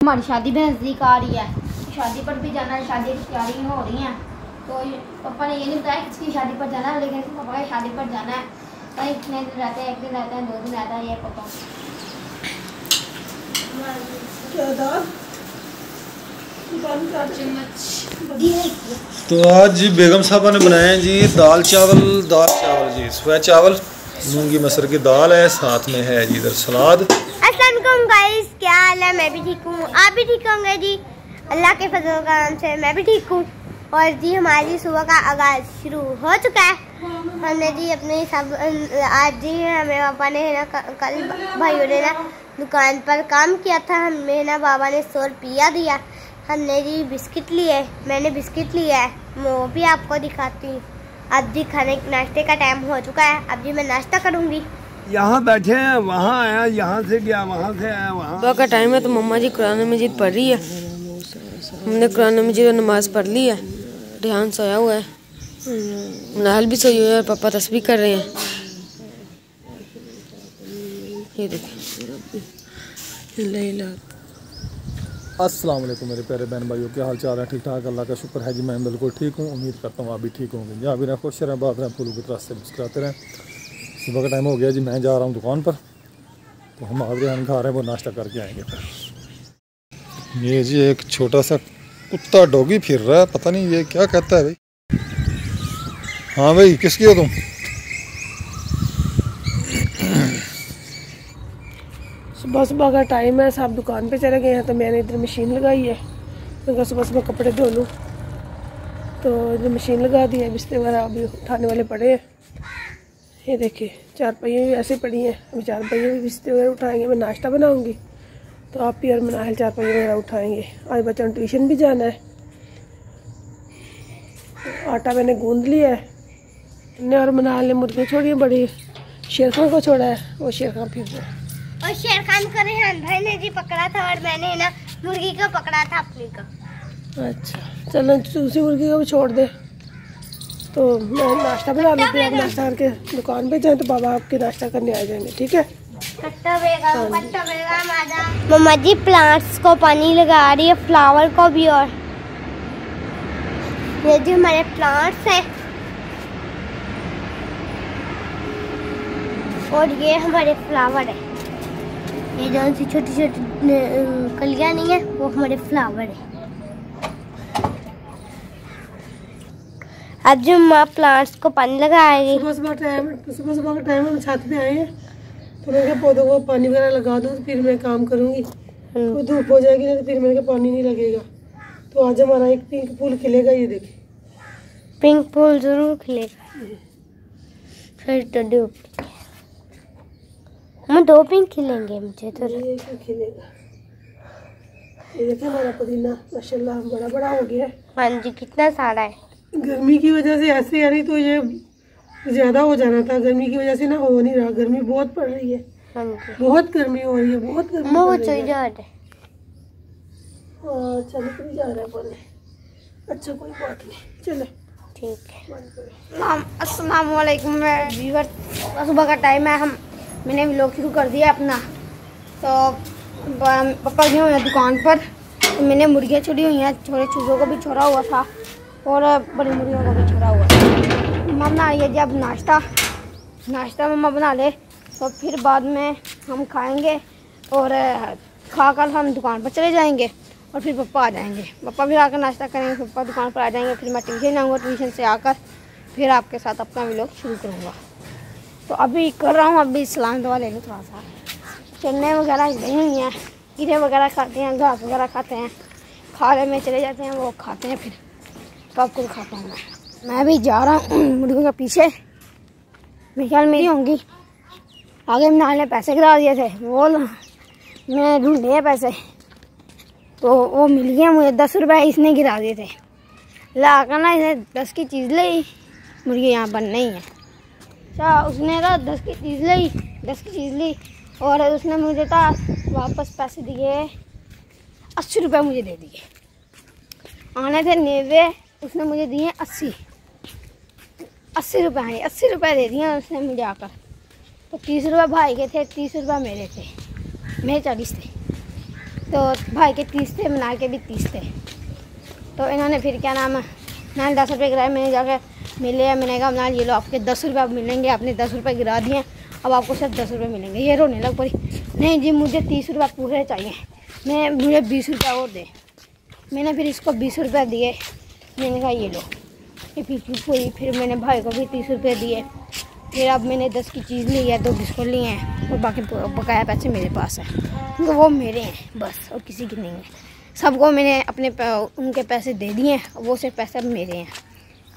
हमारी शादी भी नज़दीक आ रही है, शादी पर भी जाना है, शादी की तैयारियाँ हो रही हैं। तो पापा ने ये नहीं बताया किसकी शादी पर जाना है, लेकिन पापा की शादी पर जाना है। कहीं कितने दिन रहते हैं, 1 दिन रहते हैं, 2 दिन रहता है, ये पापा। तो आज जी बेगम साहबा ने बनाए हैं जी दाल चावल जी, सुबह चावल, मूंगी मसर की दाल है, साथ में है जी इधर सलाद। अस्सलाम वालेकुम गाइस, क्या हाल है? मैं भी ठीक हूँ, आप भी ठीक होंगे जी, अल्लाह के फजल करम से मैं भी ठीक हूँ। और जी हमारी सुबह का आगाज़ शुरू हो चुका है। हमने जी अपने सब आज जी हमें पापा ने ना कल भाइयों ने ना दुकान पर काम किया था, हमें ना बाबा ने 100 रुपया दिया। हमने जी बिस्किट लिए, मैंने बिस्किट लिया है, वो भी आपको दिखाती हूँ। अब जी खाने नाश्ते का टाइम हो चुका है, अब जी मैं नाश्ता करूँगी। यहाँ बैठे हैं, वहाँ आया, यहाँ से गया, वहाँ से आया, वहाँ। सुबह का टाइम है तो मम्मा जी कुरान मजीद पढ़ रही है। हमने कुरान मजीद नमाज पढ़ ली है, ध्यान सोया हुआ है, नाहल भी सोई हुई है और पापा तस्बीह कर रहे हैं। ये देखिए। अस्सलाम वालेकुम मेरे प्यारे बहन भाइयों, क्या हाल चाल है? ठीक ठाक, अल्लाह का शुक्र है जी, मैं बिल्कुल ठीक हूँ। उम्मीद करता हूँ आप भी ठीक होंगे। जहाँ भी रहें खुश रहें, बात रहें, फूलों की तरह से मुस्कुराते रहें। सुबह का टाइम हो गया जी, मैं जा रहा हूँ दुकान पर, तो हम आगरे हम खा रहे हैं, वो नाश्ता करके आएंगे फिर। ये जी एक छोटा सा कुत्ता डॉगी फिर रहा है, पता नहीं ये क्या कहता है भाई। हाँ भाई, किसकी हो तुम? सुबह सुबह का टाइम है, सब दुकान पे चले गए हैं, तो मैंने इधर मशीन लगाई है। तो सुबह सुबह कपड़े धो लूँ, तो इधर मशीन लगा दी है। बिस्तर वगैरह अभी उठाने वाले पड़े हैं। ये देखिए, 4 पहिए भी ऐसे पड़ी हैं, अभी 4 पहिए भी बिस्तर वगैरह उठाएंगे। मैं नाश्ता बनाऊंगी, तो आप भी और मनाहिल 4 पहिए वगैरह उठाएंगे। आज बच्चों ने ट्यूशन भी जाना है। आटा मैंने गूंद लिया है, इन्हें और मनाहिल ने मुर्गियाँ छोड़ी हैं, बड़ी शेर खान को छोड़ा है, वो शेर खान फिर रहा है। और शेर खान को रेहान भाई ने जी पकड़ा था, और मैंने ना मुर्गी को पकड़ा था अपनी को। अच्छा चलो, दूसरी मुर्गी को भी छोड़ दे। तो मैं नाश्ता बना लेती हूँ, नाश्ता करके दुकान पे जाएं तो बाबा आपके नाश्ता करने आ जाएंगे, ठीक है? मम्मा जी प्लांट्स को पानी लगा रही है, फ्लावर को भी। और ये जो हमारे प्लांट्स हैं, और ये हमारे फ्लावर है। ये जो सी छोटी छोटी कलियां नहीं है, वो हमारे फ्लावर है। अब जो माँ प्लांट्स को पानी लगाएगी। सुबह सुबह का टाइम हम छत पे आए हैं, तो मैं क्या पौधों को पानी वगैरह लगा दूँ, फिर मैं काम करूँगी। तो धूप हो जाएगी ना, तो फिर मेरे को पानी नहीं लगेगा। तो आज हमारा एक पिंक फूल खिलेगा, ये देखिए। पिंक फूल जरूर खिलेगा, फिर तो धूप हम 2 पिंक खिलेंगे। मुझे तो ये खिलेगा। ये देखिए हमारा पुदीना माशाल्लाह बड़ा बड़ा हो गया है। हाँ जी, कितना सारा है। गर्मी की वजह से ऐसे यानी तो ये ज़्यादा हो जाना था, गर्मी की वजह से ना हो नहीं रहा। गर्मी बहुत पड़ रही है, हाँ जी, बहुत गर्मी हो रही है, बहुत गर्मी पड़ रही है। अच्छा निकल जा रहा है बोले। अच्छा कोई बात नहीं, चलो ठीक है। अस्सलाम वालेकुम व्यूअर, सुबह का टाइम है, मैंने व्लॉग शुरू कर दिया अपना। तो पापा गए हुए हैं दुकान पर, तो मैंने मुर्गियाँ छोड़ी हुई हैं, छोटे चूज़ों को भी छोड़ा हुआ था और बड़ी मुर्गियों को भी छोड़ा हुआ था। मम्मा बना रही है जी अब नाश्ता मम्मा बना ले, तो फिर बाद में हम खाएंगे और खाकर हम दुकान पर चले जाएंगे, और फिर पापा आ जाएंगे। पापा फिर आकर नाश्ता करेंगे, पापा दुकान पर आ जाएंगे, फिर मैं ट्यूशन जाऊँगा, ट्यूशन से आकर फिर आपके साथ अपना व्लॉग शुरू करूँगा। तो अभी कर रहा हूँ, अभी सलाम दवा ले लूँ थोड़ा सा। चने वगैरह गई हुई हैं, कीड़े वगैरह खाते हैं, घास वगैरह खाते हैं, खाले में चले जाते हैं, वो खाते हैं, फिर कब कुछ खाता हूँ मैं भी जा रहा हूँ मुर्गियों के पीछे। मेरे ख्याल मेरी होंगी आगे। मनाहिल ने पैसे गिरा दिए थे, वो मैं ढूंढे हैं पैसे, तो वो मिल गया मुझे। 10 रुपये इसने गिरा दिए थे, ला कर ना इसे 10 की चीज़ ली। मुर्गी यहाँ पर नहीं है। अच्छा उसने ना 10 की चीज़ ली और उसने मुझे था वापस पैसे दिए 80 रुपये मुझे दे दिए। आने थे 90, उसने मुझे दिए 80 रुपये आए, 80 रुपये दे दिए उसने मुझे आकर। तो 30 रुपये भाई के थे, 30 रुपये मेरे थे, मेरे 40 थे। तो भाई के 30 थे, मनार के भी 30 थे। तो इन्होंने फिर क्या नाम है, मैंने 10 रुपये गिराए। मैंने जाकर मिले, मैंने कहा मनार ये लो आपके 10 रुपये अब मिलेंगे। आपने 10 रुपये गिरा दिए, अब आपको सिर्फ 10 रुपये मिलेंगे। ये रोने लग पड़ी, नहीं जी मुझे 30 रुपये पूरे चाहिए, मुझे 20 रुपये और दे। मैंने फिर इसको 20 रुपये दिए। मैंने कहा ये लो, ये फिर मैंने भाई को भी 30 रुपये दिए। फिर अब मैंने 10 की चीज़ ली है, 2 बिस्कुट लिए हैं और बाकी बकाया पैसे मेरे पास है, क्योंकि वो मेरे हैं बस, और किसी की नहीं है। सबको मैंने अपने उनके पैसे दे दिए हैं, वो सिर्फ पैसे अब मेरे हैं,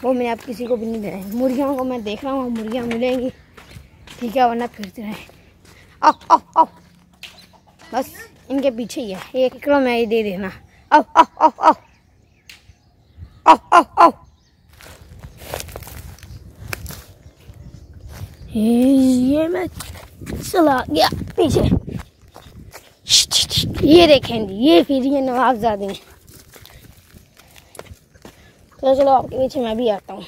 वो मैंने अब किसी को भी नहीं देने। मुर्गियों को मैं देख रहा हूँ, मुर्गियाँ मिलेंगी ठीक है, वरना फिरते रहे। आओ आओ आओ, बस इनके पीछे ही है, एक किलो मैं ही दे देना। आओ आओ आओ आओ आओ आओ आओ, ये मैं चला गया पीछे। ये देखें जी, ये फिर ये नवाबजादे हैं। तो चलो आपके पीछे मैं भी आता हूँ।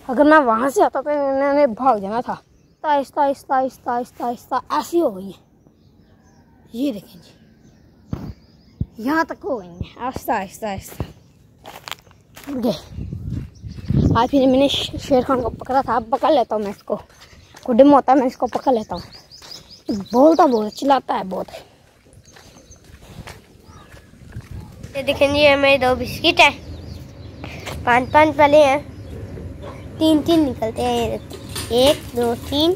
अगर मैं वहाँ से आता तो इन्होंने भाग जाना था। आहिस्ता आहिस्ता आहिस्ता आहिस्ता आहिस्ता ऐसी हो गई है, ये देखें जी, यहाँ तक हो गई है, आहिस्ता आहिस्ता आहिस्ता। आज फिर मैंने शेर खान को पकड़ा था, अब पकड़ लेता हूँ मैं इसको। गुड्डे में होता है, मैं इसको पकड़ लेता हूँ। बोलता बहुत, चिल्लाता है बहुत। ये देखें जी, ये मेरे 2 बिस्किट है, 5-5 वाले हैं, 3-3 निकलते हैं। 1 2 3,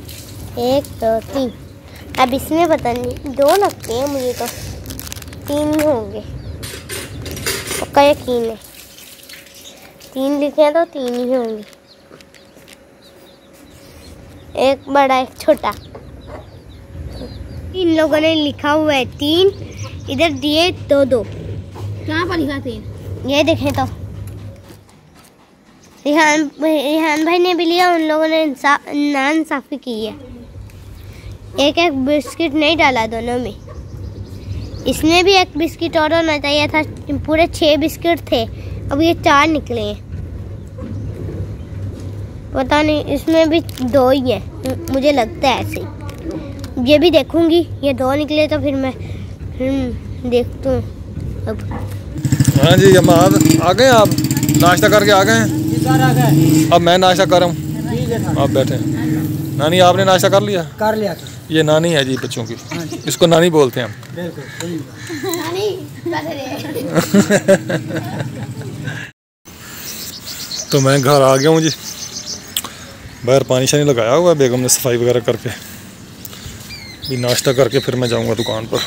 1 2 3। अब इसमें पता नहीं 2 लगते हैं, मुझे तो 3 होंगे, पक्का यकीन है। 3 लिखे हैं तो 3 ही होंगे, एक बड़ा एक छोटा। इन लोगों ने लिखा हुआ है 3, इधर दिए 2-2। कहाँ पर लिखा 3? ये देखें तो रिहान भाई ने भी लिया, उन लोगों ने नाइंसाफी की है। एक बिस्किट नहीं डाला दोनों में। इसने भी एक बिस्किट और होना चाहिए था, पूरे 6 बिस्किट थे, अब ये 4 निकले हैं। पता नहीं, इसमें भी 2 ही है, मुझे लगता है ऐसे। ये भी देखूंगी, ये 2 निकले तो फिर मैं देखता हूँ। अब हाँ जी अम्माद आ गए आप, नाश्ता करके आ गए हैं? अब मैं नाश्ता कर रहा हूँ, आप बैठे। नानी आपने नाश्ता कर लिया? कर लिया। ये नानी है जी बच्चों की, इसको नानी बोलते हैं हम। तो मैं घर आ गया हूँ जी, बाहर पानी शानी लगाया हुआ है, बेगम ने सफाई वगैरह करके भी नाश्ता करके फिर मैं जाऊँगा दुकान पर।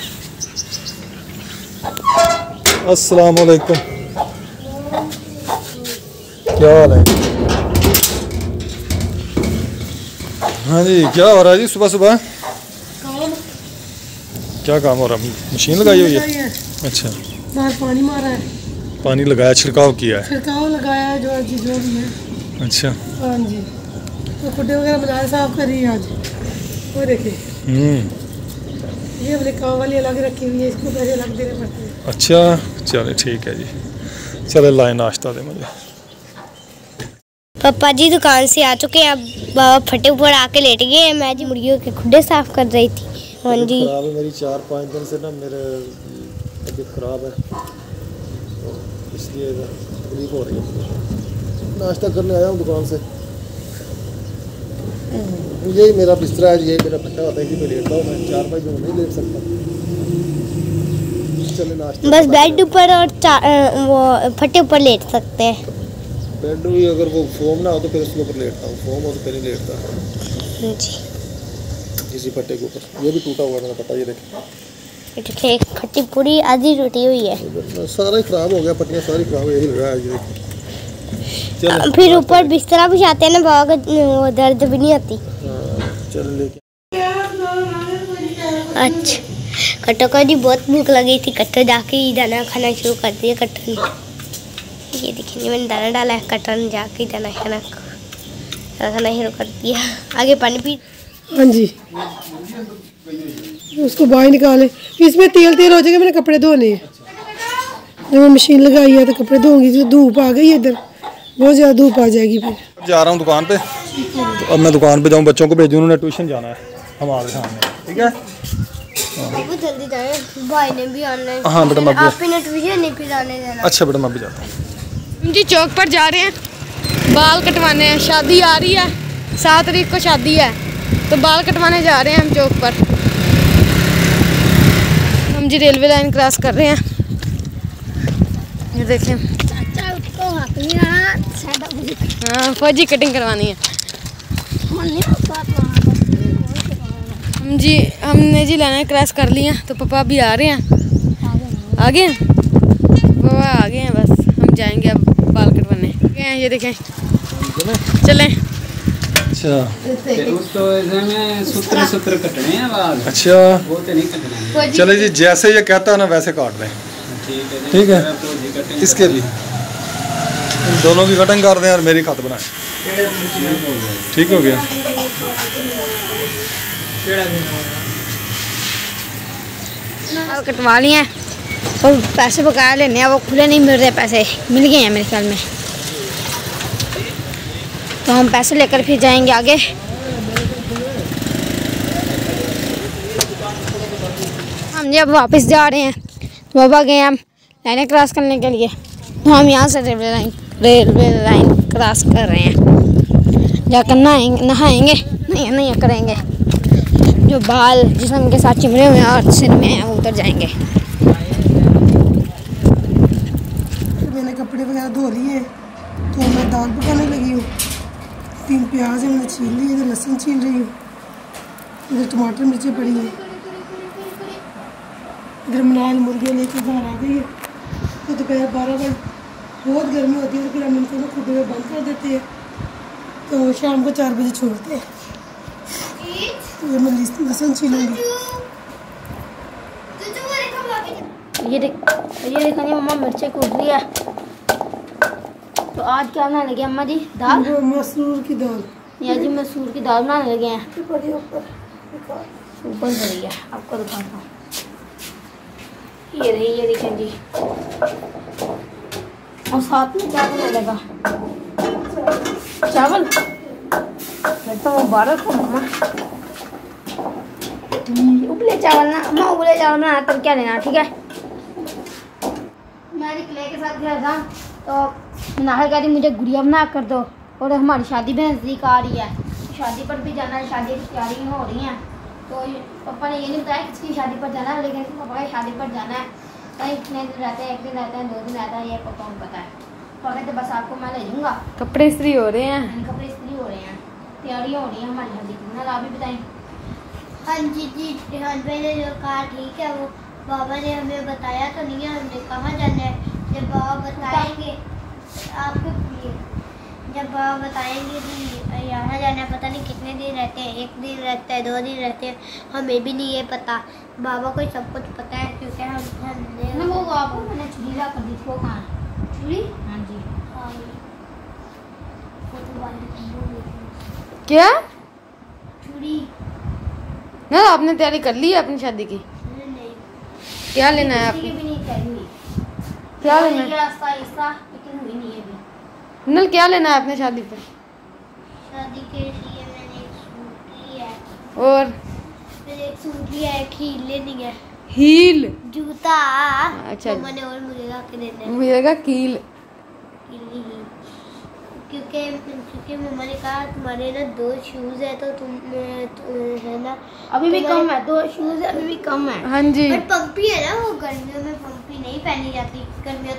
अस्सलाम वालेकुम, क्या हाल है? हाँ जी, क्या हो रहा है जी सुबह सुबह? क्या काम हो रहा है? मशीन लगाई हुई है? अच्छा, बाहर पानी मारा है, पानी लगाया, छिड़काव किया है? छिड़काव लगाया है, जो भी है। अच्छा हाँ जी, तो खुड्डे वगैरह बना साफ कर रही है आज। वो देखिए, ये अपने काम वाली अलग रखी हुई है, इसको पैसे अलग देने पड़ते हैं। अच्छा चले ठीक है जी, चले लाए नाश्ता दे मुझे। पापा जी दुकान से आ चुके हैं, अब बाबा फटे ऊपर आके लेट गए हैं। मैं जी मुर्गियों के खुड्डे साफ कर रही थी। हाँ जी, खराब है मेरी, 4-5 दिन से ना मेरे तबीयत खराब है, तो इसलिए तकलीफ हो रही है। नाश्ता करने आया हूँ दुकान से। यही मेरा बिस्तरा है, यही मेरा फटा होता है कि मैं लेटता हूँ। मैं 4-5 दिन नहीं लेट सकता। चले नाश्ता, बस बेड ऊपर और वो फटे ऊपर लेट सकते हैं। बेड भी अगर वो फोम ना हो तो फिर उसके ऊपर लेटता हूँ, फोम हो तो फिर नहीं लेटता जी। किसी फट्टे के ऊपर। ये भी टूटा हुआ मेरा पट्टा, ये देखें, एक फटी पूरी आधी टूटी हुई है, सारा ही खराब हो गया, पट्टियाँ सारी खराब हो, यही लगा है ये देखिए। फिर ऊपर बिस्तरा बिछाते हैं ना बाबा को, वो दर्द भी नहीं आती। चल लेके। अच्छा, कट्टो को जी बहुत भूख लगी थी, कट्टो जाके ही दाना खाना शुरू कर दिया। कट्टो ने, ये देखिए मैंने दाना डाला है, कट्टो ने जाके ही दाना खाना शुरू कर दिया। आगे पानी पी। हाँ जी, उसको बाहर निकाले, इसमें तेल हो जाएगा। मैंने कपड़े धोने हैं, जब मैं मशीन लगाई है तो कपड़े धोऊंगी। जो धूप आ गई है इधर, बहुत ज़्यादा धूप आ जाएगी। फिर जा रहा हूँ दुकान पे, तो अब मैं दुकान पे जाऊँ, बच्चों को भेजूँ, उन्होंने ट्यूशन जाना है हमारे सामने, ठीक है? बाबू जल्दी जाए, भाई ने भी आना है। हाँ बेटा, मैं भी- आप ने ट्यूशन नहीं फिर आने देना। अच्छा बेटा, मैं भी जाता हूँ। जी चौक पर जा रहे हैं, बाल कटवाने हैं। शादी आ रही है, 7 तारीख को शादी है, तो बाल कटवाने जा रहे हैं हम चौक पर। हम जी रेलवे लाइन क्रॉस कर रहे हैं। ये देखें, हाँ फौजी कटिंग करवानी है। हमने जी लाइन क्रॉस कर ली है, तो पापा अभी आ रहे हैं। आ गए पापा, आ गए हैं। बस हम जाएंगे अब बाल कटवाने। ये देखें, चलें। अच्छा उसको इसमें सूत्र कटने हैं बाल, अच्छा, वो तो नहीं कटने। चले जी, जैसे ये कहता है ना वैसे काट लें। ठीक है, इसके भी इन दोनों की कटिंग कर दें और मेरी खत बनाएं। ठीक हो गया। बाल कटवा लिए हैं और पैसे बकाया लेने हैं, वो खुले नहीं मिल रहे। पैसे मिल गए हैं मेरे ख्याल में, तो हम पैसे लेकर फिर जाएंगे आगे। हम जब वापस जा रहे हैं, बाबा गए हम लाइनें क्रॉस करने के लिए, तो हम यहाँ से रेलवे लाइन क्रॉस कर रहे हैं। जाकर नहाएंगे, नहीं करेंगे। जो बाल जिस्म के साथ चिमड़े हुए हैं और सिर में हैं, वो उतर जाएंगे। मैंने कपड़े वगैरह धो लिए, तो मैं दाल पकाने लगी हूँ। 3 प्याज है, मैंने छील लिए। इधर लहसुन छील रही हूँ, इधर टमाटर मिर्ची पड़ी है। इधर मनायल मुर्गे लेके घर आ गई है। तो दोपहर 12 बजे बहुत गर्मी होती है, तो फिर हम इनको ना खुद में बंद कर देते हैं, तो शाम को 4 बजे छोड़ते हैं। तो ये मैं लहसुन छीलूँगी। ये देखा नहीं मम्मा, मिर्ची कूट रही है। तो आज क्या बनाने लगे अम्मा जी? दाल, मसूर की दाल। या जी मसूर की दाल बनाने लगे हैं। ऊपर ऊपर रही है, आपको दिखाता हूँ। ये रही, ये देखें जी। और साथ में क्या बनाने लगा? चावल। तो मुबारक हो मम्मा। उबले चावल ना अम्मा, उबले चावल बनाना तब क्या लेना, ठीक है। मैं क्ले के साथ गया था, तो नाहर कह रही मुझे गुड़िया बना कर दो, और हमारी शादी भी नज़दीक आ रही है, शादी पर भी जाना है। शादी की तैयारियाँ हो रही हैं, तो पापा ने ये नहीं बताया किसकी शादी पर जाना है, लेकिन पापा की शादी पर जाना है। कहीं कितने दिन रहते हैं, 1 दिन रहते हैं, 2 दिन रहता है, ये पापा को पता है। पापा कहते बस आपको मैं ले जाऊँगा। कपड़े इस्त्री हो रहे हैं, कपड़े इस्त्री हो रहे हैं, तैयारियाँ हो रही हैं हमारी शादी की। ना आप भी बताएं। हाँ जी हाँ, मैंने जो कहा ठीक है, वो बाबा ने हमें बताया तो नहीं है हमने कहाँ जाना है। जब बाबा बताएंगे आपके लिए, जब बाबा बताएंगे कि यहाँ जाना है, पता नहीं कितने दिन रहते हैं, 1 दिन रहता है, 2 दिन रहते हैं, हमें भी नहीं ये पता। बाबा को सब कुछ पता है, क्योंकि हमने ना वो आपको मैंने छुरी ला कर दी थी, वो कहाँ है? छुरी? हाँ जी। क्या छुरी ना आपने तैयारी कर ली है अपनी शादी की? नहीं, क्या लेना है किसी की आपको? भी नहीं तैयारी हुई। क्या लेना है? आहिस्ता लेकिन हुई नहीं है अभी। नल क्या लेना है अपने शादी पे? शादी के लिए मैंने एक सूट लिया है, और मैंने एक सूट लिया है, एक हील लेनी है, हील। जूता। अच्छा। मम्मा ने और मुझे ला के देना है मुझे लगा कील। क्योंकि मम्मा ने कहा तुम्हारे ना 2 शूज है, तो तुम है ना अभी भी कम है, 2 शूज अभी भी कम है। हाँ जी। पर पंपी है ना, वो गर्मियों में पंपी नहीं पहनी जाती। गर्मियों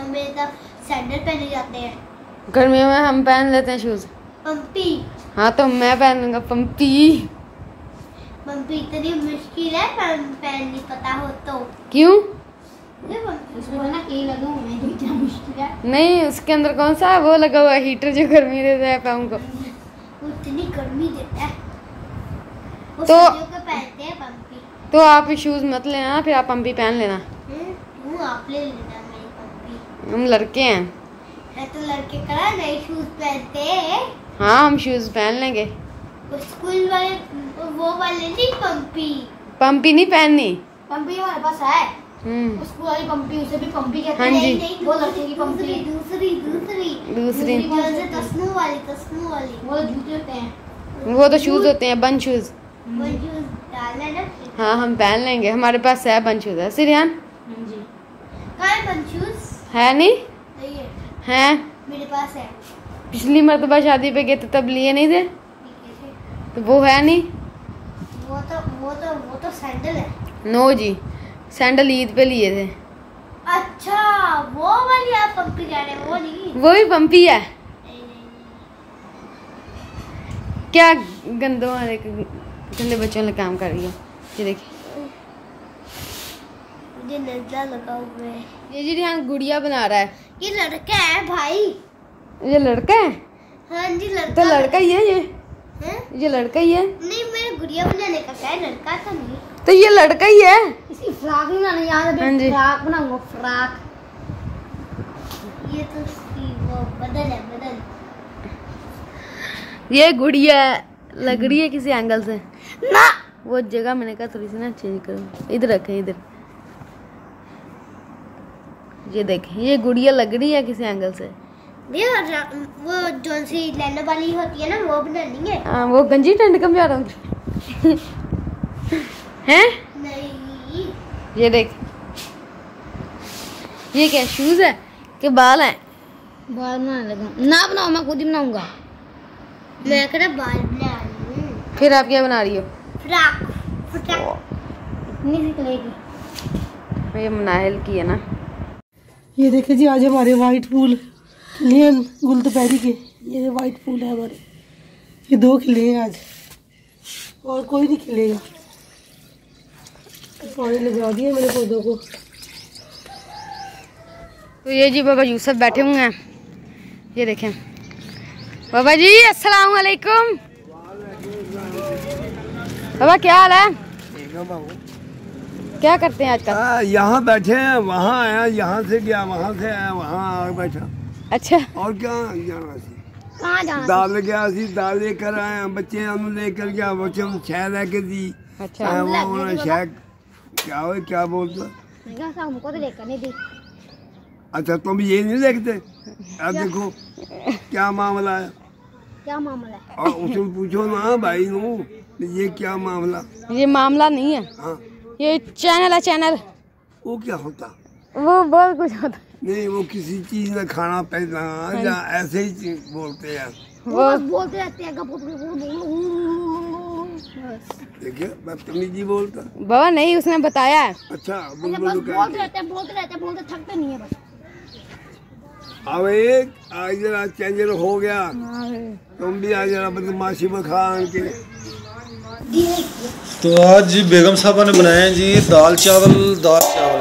में तो सैंडल पहने जाते हैं, गर्मियों में हम पहन लेते हैं शूज। पंपी। हाँ तो मैं पहनूंगा पंपी। पंपी इतनी मुश्किल है पहननी, पता हो तो। क्यों? उसमें ना की लगूं मैं, जो इतना मुश्किल है। नहीं, उसके अंदर कौन सा वो लगा हुआ है हीटर जो गर्मी देता है पाँव को। वो इतनी गर्मी देता है, वो तो- सर्दियों के पहनते हैं पंपी। तो आप शूज मत लेना, फिर आप पंपी पहन लेना। वो आप ले लेना मेरी पंपी। हम लड़के हैं। है तो लड़के करा नए शूज पहनते हैं। हाँ हम शूज पहन लेंगे। वो स्कूल वाले, वो वाले नहीं, पंपी। पंपी नहीं पहननी। पंपी हमारे पास है, हम्म। स्कूल वाली पंपी, उसे भी पंपी कहते हाँ हैं। जी। नहीं, वो लड़के की पंपी। दूसरी दूसरी जो से तस्मू वाली वो तो जूते होते हैं। वो तो शूज होते हैं, बंद शूज। वो शूज डालना है ना? हाँ हम पहन लेंगे, हमारे पास है पंचूज है। सिरियान कहाँ है पंचूस? है नहीं? नहीं है, है, मेरे पास है। पिछली मरतबा शादी पे गए थे तब लिए नहीं थे, तो वो है नहीं। वो तो सैंडल है। नो जी, सैंडल ईद पे लिए थे। अच्छा वो वाली आप पंपी कह रहे हैं, वो नहीं। वो भी पंपी है क्या? गंदों वाले गंदे बच्चों वाले काम कर रही है। ये देखिए, मुझे नजला लगा हुआ है। ये जी रिहान गुड़िया बना रहा है। ये लड़का है भाई। ये लड़का है? हाँ जी लड़का। तो लड़का ही है ये। हैं? ये लड़का ही है। नहीं मेरे गुड़िया बनाने का क्या है, लड़का तो नहीं। तो ये लड़का ही है। इसकी फ्रॉक नहीं बनानी याद है? हाँ जी। फ्रॉक बनाऊंगा, फ्रॉक। ये तो उसकी वो बदन है, बदन। ये गुड़िया लग रही है किसी एंगल से ना। वो जगह मैंने कहा थोड़ी सी ना चेंज करो, इधर रखें, इधर। ये देखें, ये गुड़िया लग रही है किसी एंगल से। वो जो सी लैंडो वाली होती है ना, वो बनानी है। हाँ, वो गंजी टंड कम जा रहा हूँ हैं? नहीं ये देख, ये क्या शूज है कि बाल हैं? बाल बनाने लगा ना, बनाओ, मैं खुद ही बनाऊंगा। मैं कह रहा बाल बना रही हूँ। फिर आप क्या बना रही हो? फ्रॉक, इतनी निकलेगी। ये मनाहिल की है ना। ये देखिए जी, आज हमारे वाइट फूल खिले हैं गुल दोपहरी के। ये वाइट फूल है हमारे, ये 2 खिले हैं आज, और कोई नहीं खिलेगा। पानी लगा दिया मैंने पौधों को। तो ये जी बाबा यूसुफ बैठे हुए हैं। ये देखें बाबा जी, अस्सलाम वालेकुम। बाबा क्या हाल है? क्या करते हैं आजकल? यहाँ बैठे हैं, वहाँ आया, यहाँ से गया, वहाँ से आया, वहाँ आ बैठा। अच्छा, और क्या जाना सी? कहाँ जाना? दाल गया सी, दाल लेकर आया, बच्चे हम लेकर गया, बच्चे हम छह लेके दी। अच्छा। वो उन्होंने छह क्या हो, क्या बोलता? हमको तो लेकर नहीं दी। अच्छा तुम ये नहीं देखते? अब देखो क्या मामला है। क्या मामला है? और उससे पूछो ना भाई नो, ये क्या मामला? ये मामला नहीं है, हाँ, ये चैनल है, चैनल। वो क्या होता? वो बहुत कुछ होता है। नहीं वो किसी चीज में खाना पीना या ऐसे ही बोलते हैं। वो बोलते रहते हैं देखिए बदतमीजी बोलता। बाबा नहीं, उसने बताया है। अच्छा बोलते रहते हैं, बोलते थकते नहीं है बस। अब एक आज जरा चेंजर हो गया, तुम भी आज जरा बदमाशी में खा के। तो आज जी बेगम साहबा ने बनाए हैं जी दाल चावल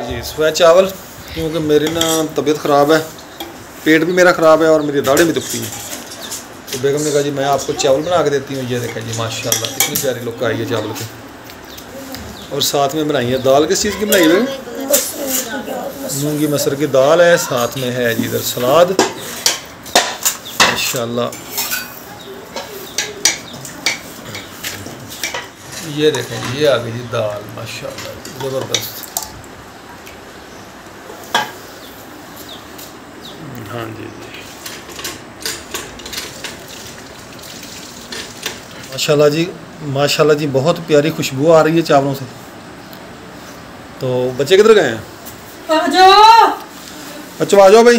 जी, सुबह चावल, क्योंकि मेरी ना तबीयत ख़राब है, पेट भी मेरा ख़राब है और मेरी दाढ़ें भी दुखती हैं। तो बेगम ने कहा जी मैं आपको चावल बना के देती हूँ। ये देखें जी माशाल्लाह इतनी प्यारी लुक आई है चावल की। और साथ में बनाई है दाल, किस चीज़ की बनाई है? मूंगी मसर की दाल है, साथ में है जी इधर सलाद माशाल्लाह। ये देखें ये आ गई जी दाल माशाल्लाह ज़बरदस्त। हाँ जी माशाल्लाह जी बहुत प्यारी खुशबू आ रही है चावलों से। तो बच्चे किधर गए हैं? आ जाओ। अच्छा आ जाओ भाई।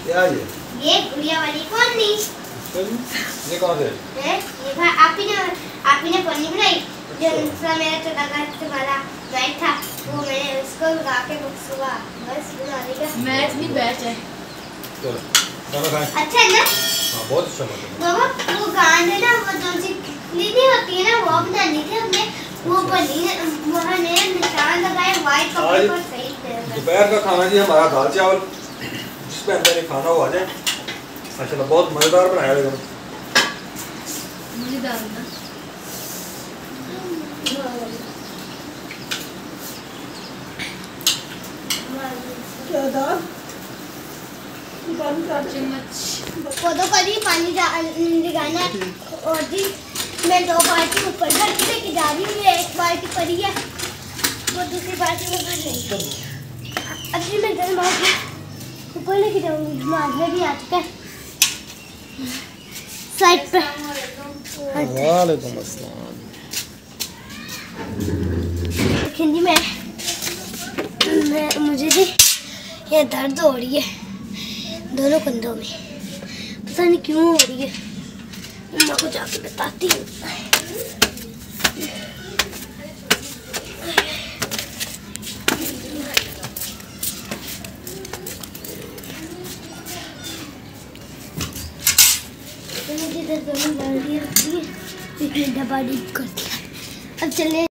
क्या ये गुड़िया वाली कौन नहीं? ये कौन है? ये भाई आप ही ने पन्नी बनाई। जो मेरा छोटा घर वाला बैट था, वो मैंने उसको लगा के सुबह बस बना देगा। मैच नहीं बैच है। चलो खाना खाएं। अच्छा है ना? हाँ बहुत अच्छा मजा। बाबा वो गांड है ना, वो जो सी नहीं होती है ना, वो बनानी थी हमने। वो बनी वहाँ ने निशान लगाए वाइट कपड़े पर सही थे। दोपहर का खाना जी हमारा दाल चावल, जिसपे अंदर खाना हो आ जाए। माशाल्लाह बहुत मज़ेदार बनाया है। मुझे डालना पौधों का भी पानी लगाना है। और जी मैं 2 बाल्टी ऊपर लेके जा रही हूँ। एक बाल्टी पड़ी है, वो दूसरी बाल्टी में भर रही। अभी मैं 2 बाल्टी ऊपर लेके जाऊंगी। माजरा भी आ चुका है। साइड पे। वालेकुम अस्सलाम। जी मुझे जी ये दर्द हो रही है दोनों कंधों में, पता नहीं क्यों हो रही है। मम्मा को जाके बताती हूँ। मुझे दर्द होने लगी है, इसने दबा दी कर दिया। अब चले